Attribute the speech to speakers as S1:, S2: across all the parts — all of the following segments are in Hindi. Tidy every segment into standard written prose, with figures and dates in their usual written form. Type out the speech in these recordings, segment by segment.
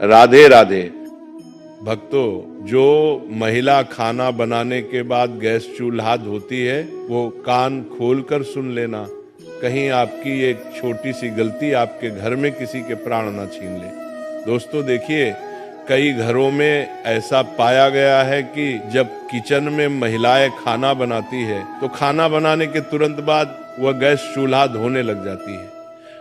S1: राधे राधे। भक्तों, जो महिला खाना बनाने के बाद गैस चूल्हा धोती है वो कान खोलकर सुन लेना, कहीं आपकी एक छोटी सी गलती आपके घर में किसी के प्राण ना छीन ले। दोस्तों देखिए, कई घरों में ऐसा पाया गया है कि जब किचन में महिलाएं खाना बनाती है तो खाना बनाने के तुरंत बाद वह गैस चूल्हा धोने लग जाती है।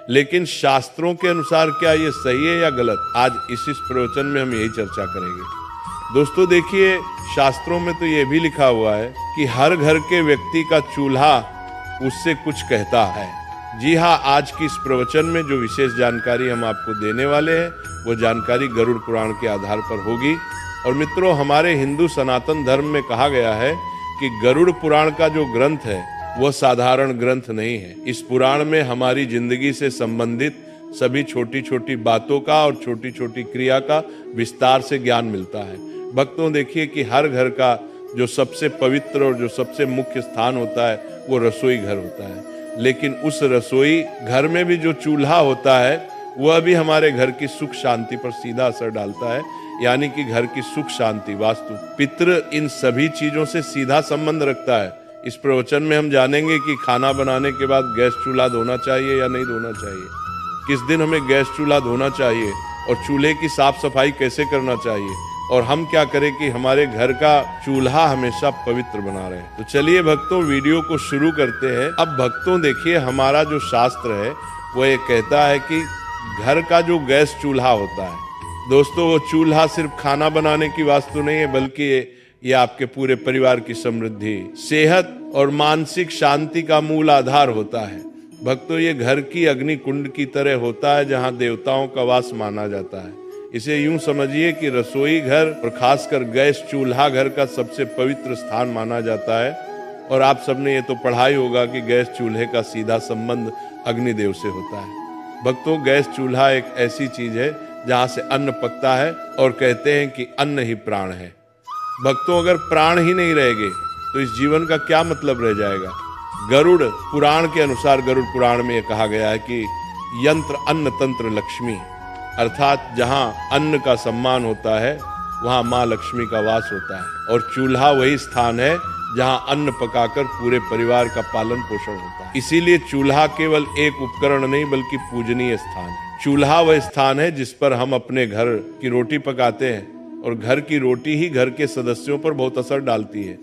S1: लेकिन शास्त्रों के अनुसार क्या ये सही है या गलत, आज इस प्रवचन में हम यही चर्चा करेंगे। दोस्तों देखिए, शास्त्रों में तो ये भी लिखा हुआ है कि हर घर के व्यक्ति का चूल्हा उससे कुछ कहता है। जी हाँ, आज की इस प्रवचन में जो विशेष जानकारी हम आपको देने वाले हैं वो जानकारी गरुड़ पुराण के आधार पर होगी। और मित्रों, हमारे हिंदू सनातन धर्म में कहा गया है कि गरुड़ पुराण का जो ग्रंथ है वह साधारण ग्रंथ नहीं है। इस पुराण में हमारी जिंदगी से संबंधित सभी छोटी छोटी बातों का और छोटी छोटी क्रिया का विस्तार से ज्ञान मिलता है। भक्तों देखिए कि हर घर का जो सबसे पवित्र और जो सबसे मुख्य स्थान होता है वो रसोई घर होता है। लेकिन उस रसोई घर में भी जो चूल्हा होता है वह भी हमारे घर की सुख शांति पर सीधा असर डालता है। यानी कि घर की सुख शांति, वास्तु, पितृ, इन सभी चीजों से सीधा संबंध रखता है। इस प्रवचन में हम जानेंगे कि खाना बनाने के बाद गैस चूल्हा धोना चाहिए या नहीं धोना चाहिए, किस दिन हमें गैस चूल्हा धोना चाहिए और चूल्हे की साफ सफाई कैसे करना चाहिए, और हम क्या करें कि हमारे घर का चूल्हा हमेशा पवित्र बना रहे। तो चलिए भक्तों, वीडियो को शुरू करते हैं। अब भक्तों देखिए, हमारा जो शास्त्र है वो ये कहता है कि घर का जो गैस चूल्हा होता है, दोस्तों वो चूल्हा सिर्फ खाना बनाने की वास्तु नहीं है, बल्कि ये आपके पूरे परिवार की समृद्धि, सेहत और मानसिक शांति का मूल आधार होता है। भक्तों, ये घर की अग्नि कुंड की तरह होता है जहां देवताओं का वास माना जाता है। इसे यूं समझिए कि रसोई घर और खासकर गैस चूल्हा घर का सबसे पवित्र स्थान माना जाता है। और आप सबने ये तो पढ़ा ही होगा कि गैस चूल्हे का सीधा संबंध अग्निदेव से होता है। भक्तों, गैस चूल्हा एक ऐसी चीज है जहां से अन्न पकता है और कहते हैं कि अन्न ही प्राण है। भक्तों, अगर प्राण ही नहीं रहेंगे तो इस जीवन का क्या मतलब रह जाएगा। गरुड़ पुराण के अनुसार, गरुड़ पुराण में यह कहा गया है कि यंत्र अन्न तंत्र लक्ष्मी, अर्थात जहां अन्न का सम्मान होता है वहां माँ लक्ष्मी का वास होता है। और चूल्हा वही स्थान है जहां अन्न पकाकर पूरे परिवार का पालन पोषण होता है। इसीलिए चूल्हा केवल एक उपकरण नहीं बल्कि पूजनीय स्थान है। चूल्हा वह स्थान है जिस पर हम अपने घर की रोटी पकाते हैं, और घर की रोटी ही घर के सदस्यों पर बहुत असर डालती है।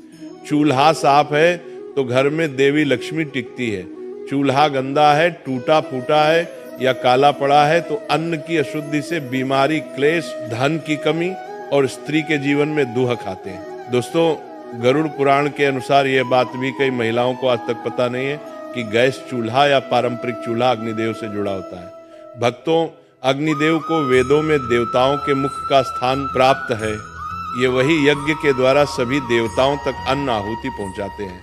S1: चूल्हा साफ है तो घर में देवी लक्ष्मी टिकती है। चूल्हा गंदा है, टूटा फूटा है या काला पड़ा है तो अन्न की अशुद्धि से बीमारी, क्लेश, धन की कमी और स्त्री के जीवन में दुख आते हैं। दोस्तों, गरुड़ पुराण के अनुसार यह बात भी कई महिलाओं को आज तक पता नहीं है कि गैस चूल्हा या पारंपरिक चूल्हा अग्निदेव से जुड़ा होता है। भक्तों, अग्निदेव को वेदों में देवताओं के मुख का स्थान प्राप्त है। ये वही यज्ञ के द्वारा सभी देवताओं तक अन्न आहुति पहुंचाते हैं।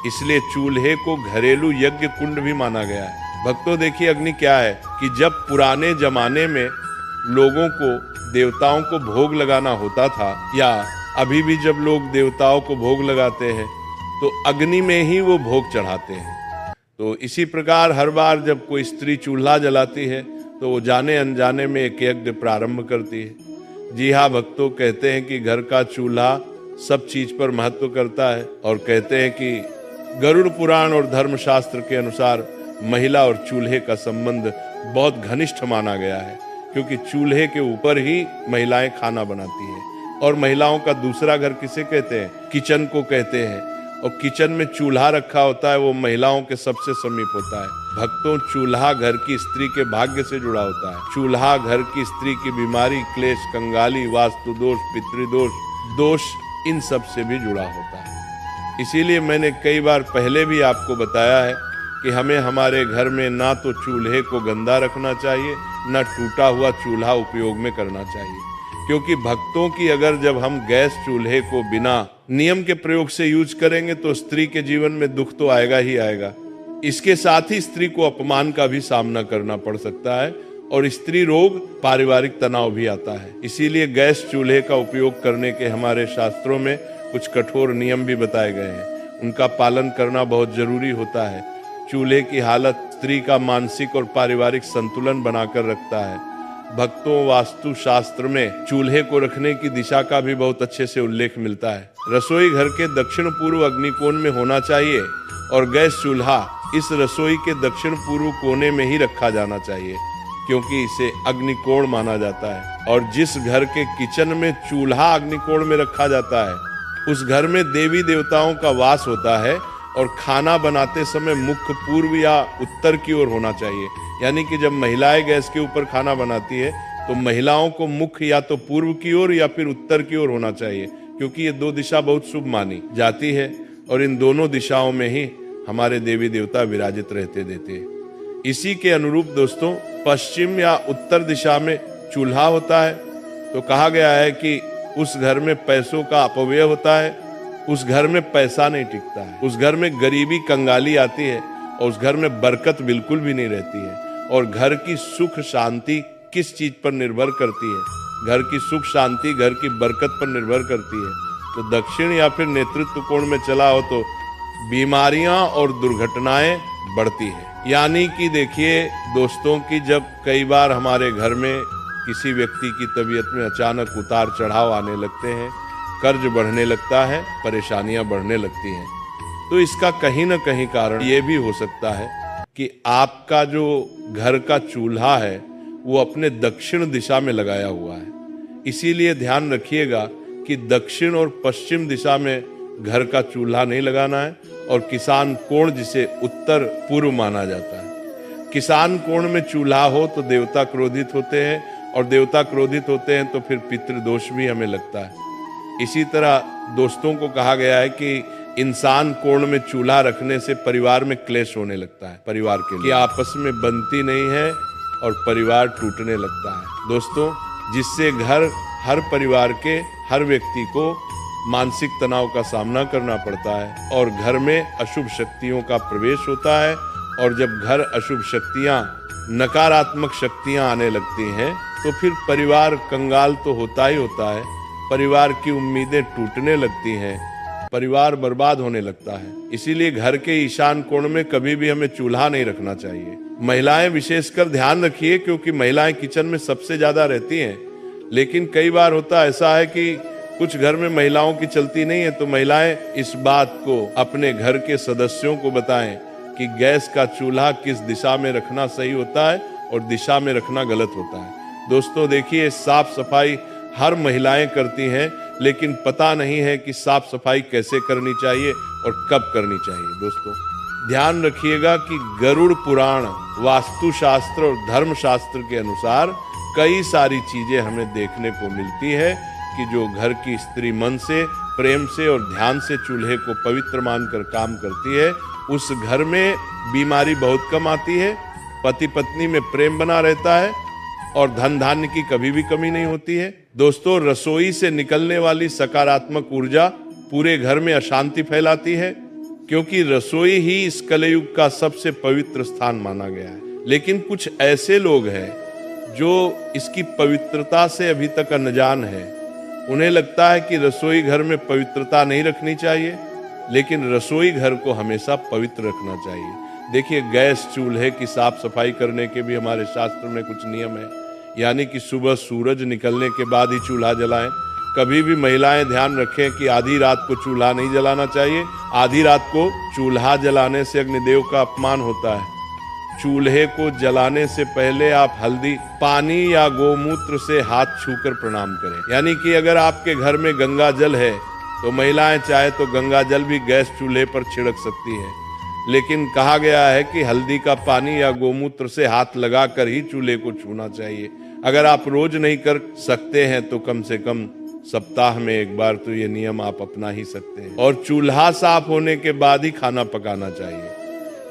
S1: इसलिए चूल्हे को घरेलू यज्ञ कुंड भी माना गया है। भक्तों देखिए, अग्नि क्या है कि जब पुराने जमाने में लोगों को देवताओं को भोग लगाना होता था, या अभी भी जब लोग देवताओं को भोग लगाते हैं तो अग्नि में ही वो भोग चढ़ाते हैं। तो इसी प्रकार हर बार जब कोई स्त्री चूल्हा जलाती है तो वो जाने अनजाने में एक यज्ञ प्रारंभ करती है। जी हाँ भक्तों, कहते हैं कि घर का चूल्हा सब चीज पर महत्व करता है। और कहते हैं कि गरुड़ पुराण और धर्मशास्त्र के अनुसार महिला और चूल्हे का संबंध बहुत घनिष्ठ माना गया है, क्योंकि चूल्हे के ऊपर ही महिलाएं खाना बनाती हैं। और महिलाओं का दूसरा घर किसे कहते हैं? किचन को कहते हैं। और किचन में चूल्हा रखा होता है वो महिलाओं के सबसे समीप होता है। भक्तों, चूल्हा घर की स्त्री के भाग्य से जुड़ा होता है। चूल्हा घर की स्त्री की बीमारी, क्लेश, कंगाली, वास्तु दोष, पितृदोष, इन सब से भी जुड़ा होता है। इसीलिए मैंने कई बार पहले भी आपको बताया है कि हमें हमारे घर में ना तो चूल्हे को गंदा रखना चाहिए, ना टूटा हुआ चूल्हा उपयोग में करना चाहिए। क्योंकि भक्तों की अगर जब हम गैस चूल्हे को बिना नियम के प्रयोग से यूज करेंगे तो स्त्री के जीवन में दुख तो आएगा ही आएगा। इसके साथ ही स्त्री को अपमान का भी सामना करना पड़ सकता है और स्त्री रोग, पारिवारिक तनाव भी आता है। इसीलिए गैस चूल्हे का उपयोग करने के हमारे शास्त्रों में कुछ कठोर नियम भी बताए गए हैं। उनका पालन करना बहुत जरूरी होता है। चूल्हे की हालत स्त्री का मानसिक और पारिवारिक संतुलन बनाकर रखता है। भक्तों, वास्तु शास्त्र में चूल्हे को रखने की दिशा का भी बहुत अच्छे से उल्लेख मिलता है। रसोई घर के दक्षिण पूर्व अग्निकोण में होना चाहिए और गैस चूल्हा इस रसोई के दक्षिण पूर्व कोने में ही रखा जाना चाहिए, क्योंकि इसे अग्निकोण माना जाता है। और जिस घर के किचन में चूल्हा अग्निकोण में रखा जाता है, उस घर में देवी देवताओं का वास होता है और खाना बनाते समय मुख्य पूर्व या उत्तर की ओर होना चाहिए। यानी कि जब महिलाएं गैस के ऊपर खाना बनाती है तो महिलाओं को मुख्य या तो पूर्व की ओर या फिर उत्तर की ओर होना चाहिए, क्योंकि ये दो दिशा बहुत शुभ मानी जाती है और इन दोनों दिशाओं में ही हमारे देवी देवता विराजित रहते देते हैं। इसी के अनुरूप दोस्तों, पश्चिम या उत्तर दिशा में चूल्हा होता है तो कहा गया है कि उस घर में पैसों का अपव्यय होता है, उस घर में पैसा नहीं टिकता है, उस घर में गरीबी कंगाली आती है और उस घर में बरकत बिल्कुल भी नहीं रहती है। और घर की सुख शांति किस चीज पर निर्भर करती है? घर की सुख शांति घर की बरकत पर निर्भर करती है। तो दक्षिण या फिर नेतृत्व कोण में चला हो तो बीमारियां और दुर्घटनाएं बढ़ती है। यानी कि देखिए दोस्तों कि जब कई बार हमारे घर में किसी व्यक्ति की तबीयत में अचानक उतार चढ़ाव आने लगते हैं, कर्ज बढ़ने लगता है, परेशानियां बढ़ने लगती हैं, तो इसका कहीं ना कहीं कारण ये भी हो सकता है कि आपका जो घर का चूल्हा है वो अपने दक्षिण दिशा में लगाया हुआ है। इसीलिए ध्यान रखिएगा कि दक्षिण और पश्चिम दिशा में घर का चूल्हा नहीं लगाना है। और किसान कोण जिसे उत्तर पूर्व माना जाता है, किसान कोण में चूल्हा हो तो देवता क्रोधित होते हैं और देवता क्रोधित होते हैं तो फिर पितृदोष भी हमें लगता है। इसी तरह दोस्तों को कहा गया है कि इंसान कोण में चूल्हा रखने से परिवार में क्लेश होने लगता है, परिवार के लिए आपस में बनती नहीं है और परिवार टूटने लगता है दोस्तों, जिससे घर हर परिवार के हर व्यक्ति को मानसिक तनाव का सामना करना पड़ता है और घर में अशुभ शक्तियों का प्रवेश होता है। और जब घर अशुभ शक्तियां, नकारात्मक शक्तियां आने लगती हैं तो फिर परिवार कंगाल तो होता ही होता है, परिवार की उम्मीदें टूटने लगती हैं, परिवार बर्बाद होने लगता है। इसीलिए घर के ईशान कोण में कभी भी हमें चूल्हा नहीं रखना चाहिए। महिलाएं विशेषकर ध्यान रखिए, क्योंकि महिलाएं किचन में सबसे ज्यादा रहती हैं। लेकिन कई बार होता ऐसा है कि कुछ घर में महिलाओं की चलती नहीं है, तो महिलाएं इस बात को अपने घर के सदस्यों को बताएं कि गैस का चूल्हा किस दिशा में रखना सही होता है और दिशा में रखना गलत होता है। दोस्तों देखिए, साफ सफाई हर महिलाएं करती हैं, लेकिन पता नहीं है कि साफ सफाई कैसे करनी चाहिए और कब करनी चाहिए। दोस्तों ध्यान रखिएगा कि गरुड़ पुराण, वास्तु शास्त्र और धर्म शास्त्र के अनुसार कई सारी चीजें हमें देखने को मिलती है कि जो घर की स्त्री मन से, प्रेम से और ध्यान से चूल्हे को पवित्र मानकर काम करती है, उस घर में बीमारी बहुत कम आती है, पति पत्नी में प्रेम बना रहता है और धन धान्य की कभी भी कमी नहीं होती है। दोस्तों रसोई से निकलने वाली सकारात्मक ऊर्जा पूरे घर में अशांति फैलाती है, क्योंकि रसोई ही इस कलयुग का सबसे पवित्र स्थान माना गया है। लेकिन कुछ ऐसे लोग हैं जो इसकी पवित्रता से अभी तक अनजान है। उन्हें लगता है कि रसोई घर में पवित्रता नहीं रखनी चाहिए, लेकिन रसोई घर को हमेशा पवित्र रखना चाहिए। देखिए, गैस चूल्हे की साफ सफाई करने के भी हमारे शास्त्र में कुछ नियम है। यानी कि सुबह सूरज निकलने के बाद ही चूल्हा जलाएं। कभी भी महिलाएं ध्यान रखें कि आधी रात को चूल्हा नहीं जलाना चाहिए। आधी रात को चूल्हा जलाने से अग्निदेव का अपमान होता है। चूल्हे को जलाने से पहले आप हल्दी, पानी या गोमूत्र से हाथ छूकर प्रणाम करें। यानी कि अगर आपके घर में गंगा जल है तो महिलाएं चाहे तो गंगा जल भी गैस चूल्हे पर छिड़क सकती है, लेकिन कहा गया है कि हल्दी का पानी या गोमूत्र से हाथ लगाकर ही चूल्हे को छूना चाहिए। अगर आप रोज नहीं कर सकते हैं तो कम से कम सप्ताह में एक बार तो ये नियम आप अपना ही सकते हैं। और चूल्हा साफ होने के बाद ही खाना पकाना चाहिए।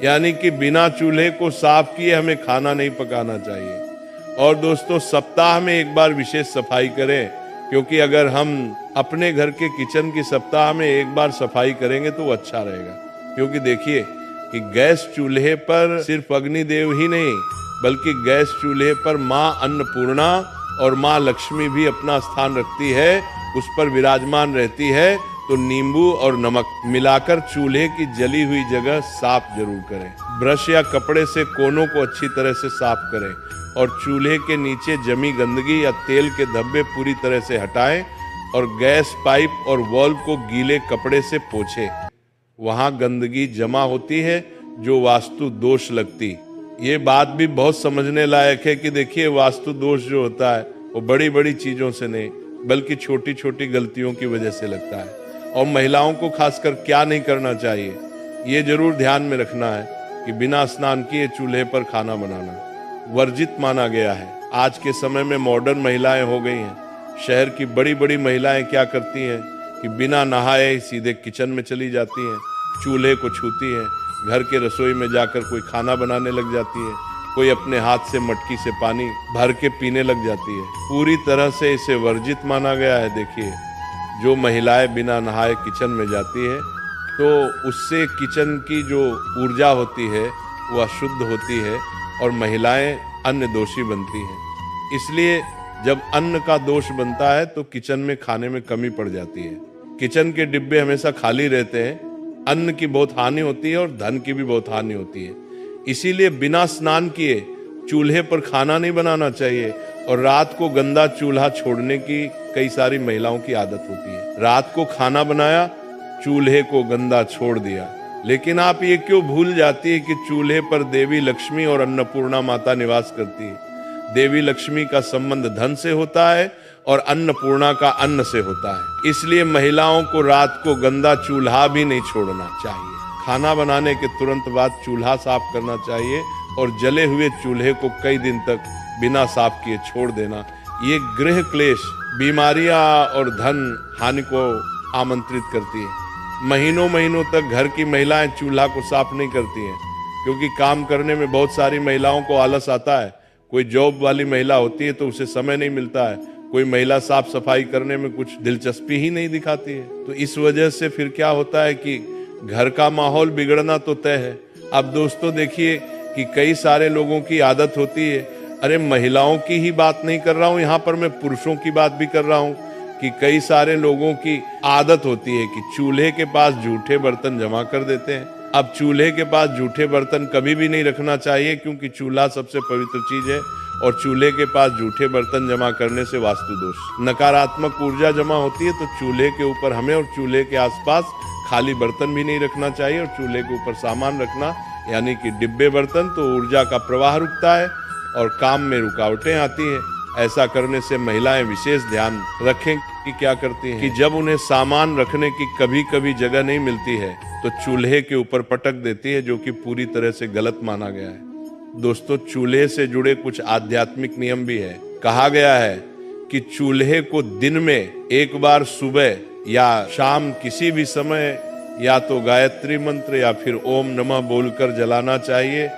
S1: यानी कि बिना चूल्हे को साफ किए हमें खाना नहीं पकाना चाहिए। और दोस्तों सप्ताह में एक बार विशेष सफाई करें, क्योंकि अगर हम अपने घर के किचन की सप्ताह में एक बार सफाई करेंगे तो वो अच्छा रहेगा। क्योंकि देखिए कि गैस चूल्हे पर सिर्फ अग्निदेव ही नहीं, बल्कि गैस चूल्हे पर माँ अन्नपूर्णा और माँ लक्ष्मी भी अपना स्थान रखती है, उस पर विराजमान रहती है। तो नींबू और नमक मिलाकर चूल्हे की जली हुई जगह साफ जरूर करें। ब्रश या कपड़े से कोनों को अच्छी तरह से साफ करें और चूल्हे के नीचे जमी गंदगी या तेल के धब्बे पूरी तरह से हटाएं और गैस पाइप और वॉल्व को गीले कपड़े से पोंछें। वहां गंदगी जमा होती है जो वास्तु दोष लगती। ये बात भी बहुत समझने लायक है कि देखिए, वास्तु दोष जो होता है वो बड़ी बड़ी चीजों से नहीं बल्कि छोटी छोटी गलतियों की वजह से लगता है। और महिलाओं को खासकर क्या नहीं करना चाहिए, ये जरूर ध्यान में रखना है कि बिना स्नान किए चूल्हे पर खाना बनाना वर्जित माना गया है। आज के समय में मॉडर्न महिलाएं हो गई हैं। शहर की बड़ी बड़ी महिलाएं क्या करती हैं कि बिना नहाए सीधे किचन में चली जाती हैं, चूल्हे को छूती हैं, घर के रसोई में जाकर कोई खाना बनाने लग जाती है, कोई अपने हाथ से मटकी से पानी भर के पीने लग जाती है। पूरी तरह से इसे वर्जित माना गया है। देखिए, जो महिलाएं बिना नहाए किचन में जाती है तो उससे किचन की जो ऊर्जा होती है वो अशुद्ध होती है और महिलाएं अन्न दोषी बनती हैं। इसलिए जब अन्न का दोष बनता है तो किचन में खाने में कमी पड़ जाती है। किचन के डिब्बे हमेशा खाली रहते हैं, अन्न की बहुत हानि होती है और धन की भी बहुत हानि होती है। इसीलिए बिना स्नान किए चूल्हे पर खाना नहीं बनाना चाहिए। और रात को गंदा चूल्हा छोड़ने की कई सारी महिलाओं की आदत होती है। रात को खाना बनाया, चूल्हे को गंदा छोड़ दिया। लेकिन आप ये क्यों भूल जाती है कि चूल्हे पर देवी लक्ष्मी और अन्नपूर्णा माता निवास करती है। देवी लक्ष्मी का संबंध धन से होता है और अन्नपूर्णा का अन्न से होता है। इसलिए महिलाओं को रात को गंदा चूल्हा भी नहीं छोड़ना चाहिए। खाना बनाने के तुरंत बाद चूल्हा साफ करना चाहिए और जले हुए चूल्हे को कई दिन तक बिना साफ किए छोड़ देना। ये गृह क्लेश, बीमारियां और धन हानि को आमंत्रित करती है। महीनों महीनों तक घर की महिलाएं चूल्हा को साफ नहीं करती हैं क्योंकि काम करने में बहुत सारी महिलाओं को आलस आता है। कोई जॉब वाली महिला होती है तो उसे समय नहीं मिलता है। कोई महिला साफ सफाई करने में कुछ दिलचस्पी ही नहीं दिखाती है। तो इस वजह से फिर क्या होता है कि घर का माहौल बिगड़ना तो तय है। अब दोस्तों देखिए कि कई सारे लोगों की आदत होती है, अरे महिलाओं की ही बात नहीं कर रहा हूं, यहाँ पर मैं पुरुषों की बात भी कर रहा हूं, कि कई सारे लोगों की आदत होती है कि चूल्हे के पास जूठे बर्तन जमा कर देते हैं। अब चूल्हे के पास जूठे बर्तन कभी भी नहीं रखना चाहिए क्योंकि चूल्हा सबसे पवित्र चीज है और चूल्हे के पास जूठे बर्तन जमा करने से वास्तु दोष, नकारात्मक ऊर्जा जमा होती है। तो चूल्हे के ऊपर हमें और चूल्हे के आसपास खाली बर्तन भी नहीं रखना चाहिए और चूल्हे के ऊपर सामान रखना यानी कि डिब्बे बर्तन तो ऊर्जा का प्रवाह रुकता है और काम में रुकावटें आती हैं। ऐसा करने से महिलाएं विशेष ध्यान रखें कि क्या करती हैं कि जब उन्हें सामान रखने की कभी कभी जगह नहीं मिलती है तो चूल्हे के ऊपर पटक देती है, जो कि पूरी तरह से गलत माना गया है। दोस्तों, चूल्हे से जुड़े कुछ आध्यात्मिक नियम भी है। कहा गया है कि चूल्हे को दिन में एक बार सुबह या शाम किसी भी समय या तो गायत्री मंत्र या फिर ओम नमः बोलकर जलाना चाहिए,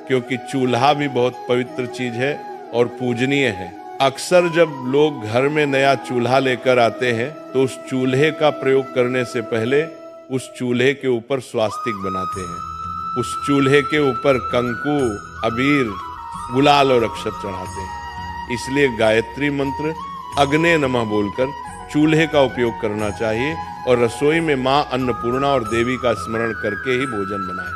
S1: क्योंकि चूल्हा भी बहुत पवित्र चीज है और पूजनीय है। अक्सर जब लोग घर में नया चूल्हा लेकर आते हैं तो उस चूल्हे का प्रयोग करने से पहले उस चूल्हे के ऊपर स्वास्तिक बनाते हैं। उस चूल्हे के ऊपर कंकु, अबीर, गुलाल और अक्षत चढ़ाते हैं। इसलिए गायत्री मंत्र अग्ने नमः बोलकर चूल्हे का उपयोग करना चाहिए और रसोई में मां अन्नपूर्णा और देवी का स्मरण करके ही भोजन बनाएं।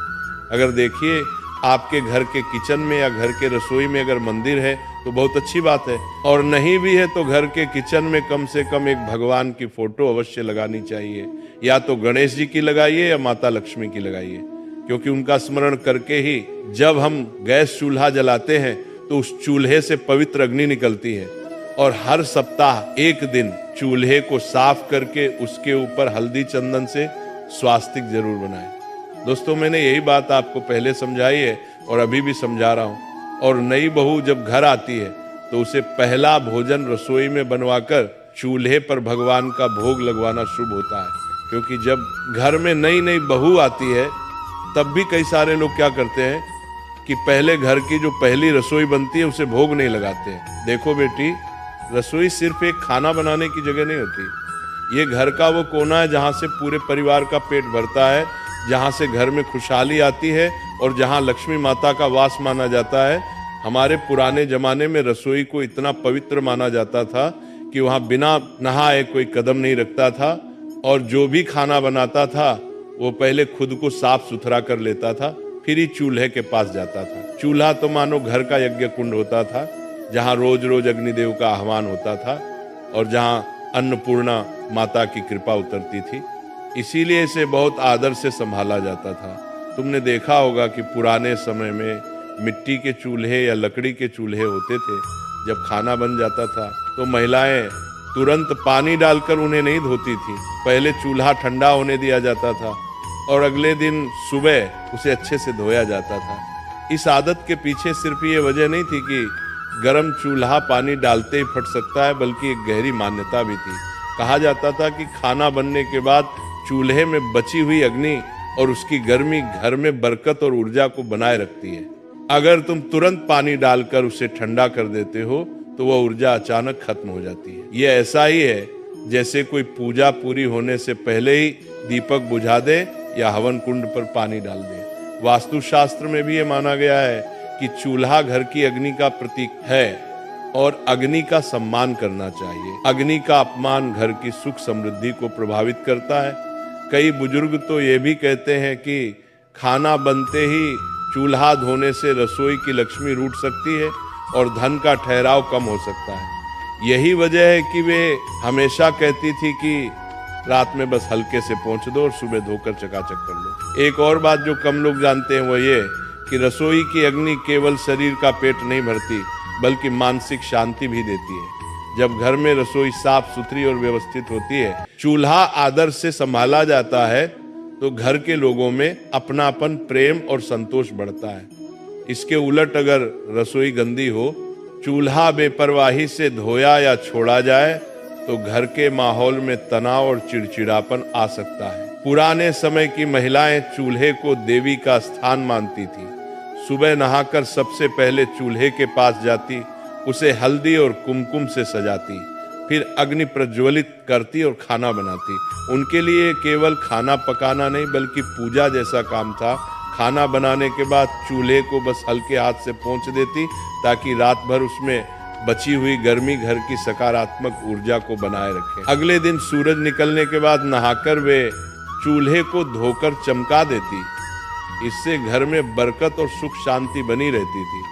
S1: अगर देखिए आपके घर के किचन में या घर के रसोई में अगर मंदिर है तो बहुत अच्छी बात है, और नहीं भी है तो घर के किचन में कम से कम एक भगवान की फोटो अवश्य लगानी चाहिए। या तो गणेश जी की लगाइए या माता लक्ष्मी की लगाइए, क्योंकि उनका स्मरण करके ही जब हम गैस चूल्हा जलाते हैं तो उस चूल्हे से पवित्र अग्नि निकलती है। और हर सप्ताह एक दिन चूल्हे को साफ करके उसके ऊपर हल्दी चंदन से स्वास्तिक जरूर बनाएं। दोस्तों, मैंने यही बात आपको पहले समझाई है और अभी भी समझा रहा हूं। और नई बहू जब घर आती है तो उसे पहला भोजन रसोई में बनवाकर चूल्हे पर भगवान का भोग लगवाना शुभ होता है, क्योंकि जब घर में नई नई बहू आती है तब भी कई सारे लोग क्या करते हैं कि पहले घर की जो पहली रसोई बनती है उसे भोग नहीं लगाते हैं। देखो बेटी, रसोई सिर्फ एक खाना बनाने की जगह नहीं होती। ये घर का वो कोना है जहाँ से पूरे परिवार का पेट भरता है, जहाँ से घर में खुशहाली आती है और जहाँ लक्ष्मी माता का वास माना जाता है। हमारे पुराने जमाने में रसोई को इतना पवित्र माना जाता था कि वहाँ बिना नहाए कोई कदम नहीं रखता था। और जो भी खाना बनाता था वो पहले खुद को साफ सुथरा कर लेता था, फिर ही चूल्हे के पास जाता था। चूल्हा तो मानो घर का यज्ञ कुंड होता था, जहाँ रोज रोज अग्निदेव का आह्वान होता था और जहाँ अन्नपूर्णा माता की कृपा उतरती थी। इसीलिए इसे बहुत आदर से संभाला जाता था। तुमने देखा होगा कि पुराने समय में मिट्टी के चूल्हे या लकड़ी के चूल्हे होते थे। जब खाना बन जाता था तो महिलाएं तुरंत पानी डालकर उन्हें नहीं धोती थी, पहले चूल्हा ठंडा होने दिया जाता था और अगले दिन सुबह उसे अच्छे से धोया जाता था। इस आदत के पीछे सिर्फ ये वजह नहीं थी कि गरम चूल्हा पानी डालते ही फट सकता है, बल्कि एक गहरी मान्यता भी थी। कहा जाता था कि खाना बनने के बाद चूल्हे में बची हुई अग्नि और उसकी गर्मी घर में बरकत और ऊर्जा को बनाए रखती है। अगर तुम तुरंत पानी डालकर उसे ठंडा कर देते हो तो वह ऊर्जा अचानक खत्म हो जाती है। ये ऐसा ही है जैसे कोई पूजा पूरी होने से पहले ही दीपक बुझा दे या हवन कुंड पर पानी डाल दे। वास्तुशास्त्र में भी ये माना गया है कि चूल्हा घर की अग्नि का प्रतीक है और अग्नि का सम्मान करना चाहिए। अग्नि का अपमान घर की सुख समृद्धि को प्रभावित करता है। कई बुजुर्ग तो ये भी कहते हैं कि खाना बनते ही चूल्हा धोने से रसोई की लक्ष्मी रूठ सकती है और धन का ठहराव कम हो सकता है। यही वजह है कि वे हमेशा कहती थी कि रात में बस हल्के से पोंछ दो और सुबह धोकर चकाचक कर लो। एक और बात जो कम लोग जानते हैं वो ये कि रसोई की अग्नि केवल शरीर का पेट नहीं भरती, बल्कि मानसिक शांति भी देती है। जब घर में रसोई साफ सुथरी और व्यवस्थित होती है, चूल्हा आदर से संभाला जाता है, तो घर के लोगों में अपनापन, प्रेम और संतोष बढ़ता है। इसके उलट अगर रसोई गंदी हो, चूल्हा बेपरवाही से धोया या छोड़ा जाए तो घर के माहौल में तनाव और चिड़चिड़ापन आ सकता है। पुराने समय की महिलाएं चूल्हे को देवी का स्थान मानती थी। सुबह नहाकर सबसे पहले चूल्हे के पास जाती, उसे हल्दी और कुमकुम से सजाती, फिर अग्नि प्रज्वलित करती और खाना बनाती। उनके लिए केवल खाना पकाना नहीं बल्कि पूजा जैसा काम था। खाना बनाने के बाद चूल्हे को बस हल्के हाथ से पोंछ देती ताकि रात भर उसमें बची हुई गर्मी घर की सकारात्मक ऊर्जा को बनाए रखे। अगले दिन सूरज निकलने के बाद नहाकर वे चूल्हे को धोकर चमका देती। इससे घर में बरकत और सुख शांति बनी रहती थी।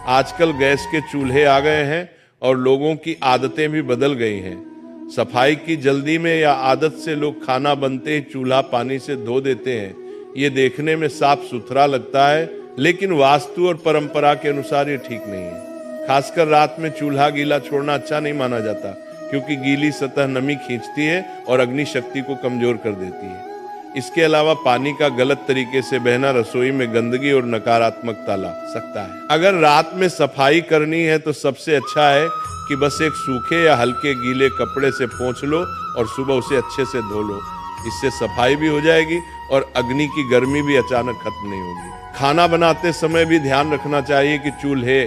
S1: आजकल गैस के चूल्हे आ गए हैं और लोगों की आदतें भी बदल गई हैं। सफाई की जल्दी में या आदत से लोग खाना बनते ही चूल्हा पानी से धो देते हैं। ये देखने में साफ सुथरा लगता है, लेकिन वास्तु और परंपरा के अनुसार ये ठीक नहीं है। खासकर रात में चूल्हा गीला छोड़ना अच्छा नहीं माना जाता, क्योंकि गीली सतह नमी खींचती है और अग्नि शक्ति को कमजोर कर देती है। इसके अलावा पानी का गलत तरीके से बहना रसोई में गंदगी और नकारात्मकता ला सकता है। अगर रात में सफाई करनी है तो सबसे अच्छा है कि बस एक सूखे या हल्के गीले कपड़े से पोंछ लो और सुबह उसे अच्छे से धो लो। इससे सफाई भी हो जाएगी और अग्नि की गर्मी भी अचानक खत्म नहीं होगी। खाना बनाते समय भी ध्यान रखना चाहिए कि चूल्हे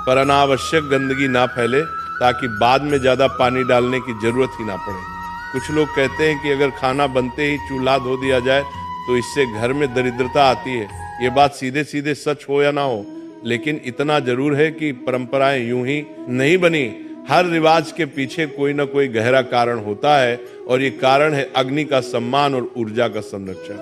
S1: पर अनावश्यक गंदगी ना फैले, ताकि बाद में ज्यादा पानी डालने की जरूरत ही ना पड़े। कुछ लोग कहते हैं कि अगर खाना बनते ही चूल्हा धो दिया जाए तो इससे घर में दरिद्रता आती है। ये बात सीधे सीधे सच हो या ना हो, लेकिन इतना जरूर है कि परंपराएं यूं ही नहीं बनी। हर रिवाज के पीछे कोई ना कोई गहरा कारण होता है और ये कारण है अग्नि का सम्मान और ऊर्जा का संरक्षण।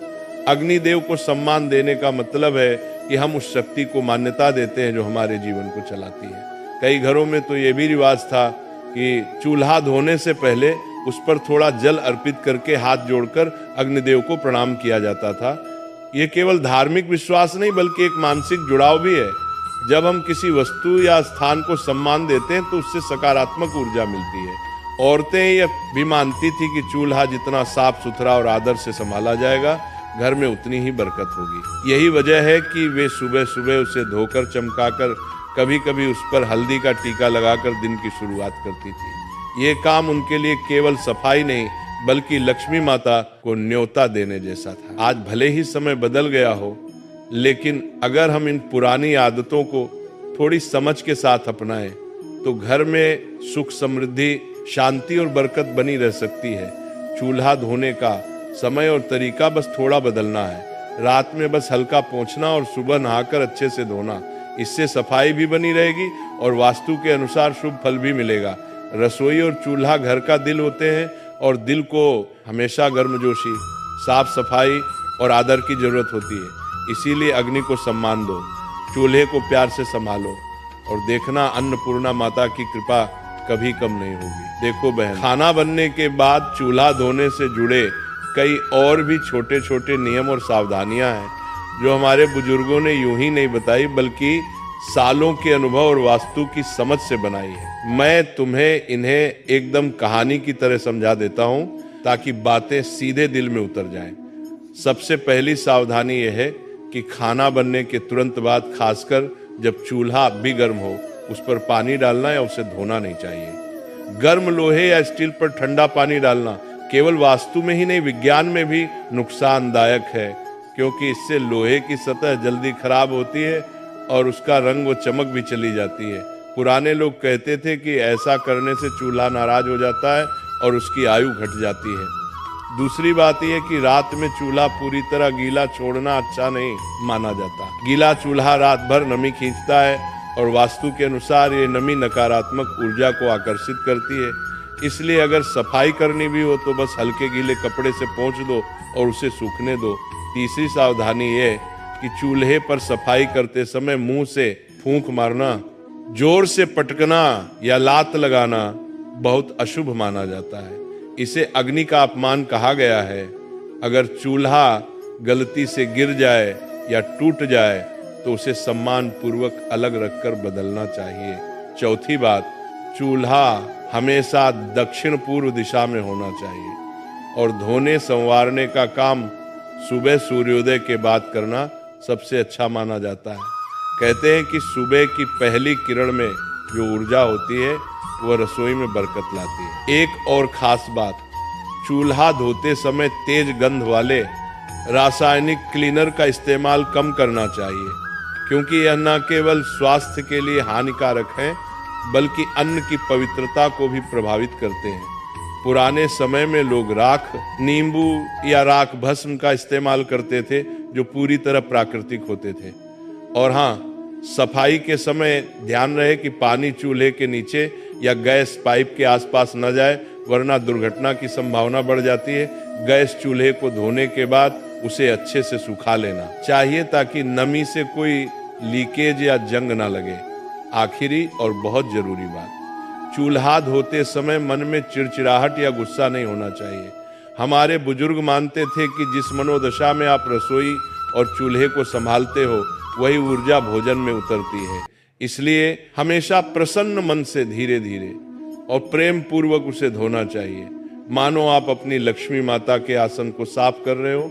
S1: अग्निदेव को सम्मान देने का मतलब है कि हम उस शक्ति को मान्यता देते हैं जो हमारे जीवन को चलाती है। कई घरों में तो ये भी रिवाज था कि चूल्हा धोने से पहले उस पर थोड़ा जल अर्पित करके हाथ जोड़कर अग्निदेव को प्रणाम किया जाता था। ये केवल धार्मिक विश्वास नहीं बल्कि एक मानसिक जुड़ाव भी है। जब हम किसी वस्तु या स्थान को सम्मान देते हैं तो उससे सकारात्मक ऊर्जा मिलती है। औरतें यह भी मानती थी कि चूल्हा जितना साफ सुथरा और आदर से संभाला जाएगा, घर में उतनी ही बरकत होगी। यही वजह है कि वे सुबह सुबह उसे धोकर चमकाकर, कभी कभी उस पर हल्दी का टीका लगाकर दिन की शुरुआत करती थी। ये काम उनके लिए केवल सफाई नहीं बल्कि लक्ष्मी माता को न्योता देने जैसा था। आज भले ही समय बदल गया हो, लेकिन अगर हम इन पुरानी आदतों को थोड़ी समझ के साथ अपनाएं तो घर में सुख, समृद्धि, शांति और बरकत बनी रह सकती है। चूल्हा धोने का समय और तरीका बस थोड़ा बदलना है। रात में बस हल्का पोंछना और सुबह नहाकर अच्छे से धोना। इससे सफाई भी बनी रहेगी और वास्तु के अनुसार शुभ फल भी मिलेगा। रसोई और चूल्हा घर का दिल होते हैं और दिल को हमेशा गर्मजोशी, साफ सफाई और आदर की जरूरत होती है। इसीलिए अग्नि को सम्मान दो, चूल्हे को प्यार से संभालो और देखना अन्नपूर्णा माता की कृपा कभी कम नहीं होगी। देखो बहन, खाना बनने के बाद चूल्हा धोने से जुड़े कई और भी छोटे छोटे नियम और सावधानियां हैं जो हमारे बुजुर्गों ने यूं ही नहीं बताई बल्कि सालों के अनुभव और वास्तु की समझ से बनाई है। मैं तुम्हें इन्हें एकदम कहानी की तरह समझा देता हूं ताकि बातें सीधे दिल में उतर जाएं। सबसे पहली सावधानी यह है कि खाना बनने के तुरंत बाद, खासकर जब चूल्हा भी गर्म हो, उस पर पानी डालना या उसे धोना नहीं चाहिए। गर्म लोहे या स्टील पर ठंडा पानी डालना केवल वास्तु में ही नहीं, विज्ञान में भी नुकसानदायक है, क्योंकि इससे लोहे की सतह जल्दी खराब होती है और उसका रंग व चमक भी चली जाती है। पुराने लोग कहते थे कि ऐसा करने से चूल्हा नाराज हो जाता है और उसकी आयु घट जाती है। दूसरी बात यह कि रात में चूल्हा पूरी तरह गीला छोड़ना अच्छा नहीं माना जाता। गीला चूल्हा रात भर नमी खींचता है और वास्तु के अनुसार ये नमी नकारात्मक ऊर्जा को आकर्षित करती है। इसलिए अगर सफाई करनी भी हो तो बस हल्के गीले कपड़े से पोंछ दो और उसे सूखने दो। तीसरी सावधानी ये कि चूल्हे पर सफाई करते समय मुंह से फूंक मारना, जोर से पटकना या लात लगाना बहुत अशुभ माना जाता है। इसे अग्नि का अपमान कहा गया है। अगर चूल्हा गलती से गिर जाए या टूट जाए तो उसे सम्मान पूर्वक अलग रखकर बदलना चाहिए। चौथी बात, चूल्हा हमेशा दक्षिण पूर्व दिशा में होना चाहिए और धोने संवारने का काम सुबह सूर्योदय के बाद करना सबसे अच्छा माना जाता है। कहते हैं कि सुबह की पहली किरण में जो ऊर्जा होती है वह रसोई में बरकत लाती है। एक और खास बात, चूल्हा धोते समय तेज गंध वाले रासायनिक क्लीनर का इस्तेमाल कम करना चाहिए, क्योंकि यह न केवल स्वास्थ्य के लिए हानिकारक है बल्कि अन्न की पवित्रता को भी प्रभावित करते हैं। पुराने समय में लोग राख, नींबू या राख भस्म का इस्तेमाल करते थे जो पूरी तरह प्राकृतिक होते थे। और हाँ, सफाई के समय ध्यान रहे कि पानी चूल्हे के नीचे या गैस पाइप के आसपास न जाए, वरना दुर्घटना की संभावना बढ़ जाती है। गैस चूल्हे को धोने के बाद उसे अच्छे से सुखा लेना चाहिए ताकि नमी से कोई लीकेज या जंग ना लगे। आखिरी और बहुत जरूरी बात, चूल्हा धोते समय मन में चिड़चिड़ाहट या गुस्सा नहीं होना चाहिए। हमारे बुजुर्ग मानते थे कि जिस मनोदशा में आप रसोई और चूल्हे को संभालते हो वही ऊर्जा भोजन में उतरती है। इसलिए हमेशा प्रसन्न मन से धीरे धीरे और प्रेम पूर्वक उसे धोना चाहिए, मानो आप अपनी लक्ष्मी माता के आसन को साफ कर रहे हो।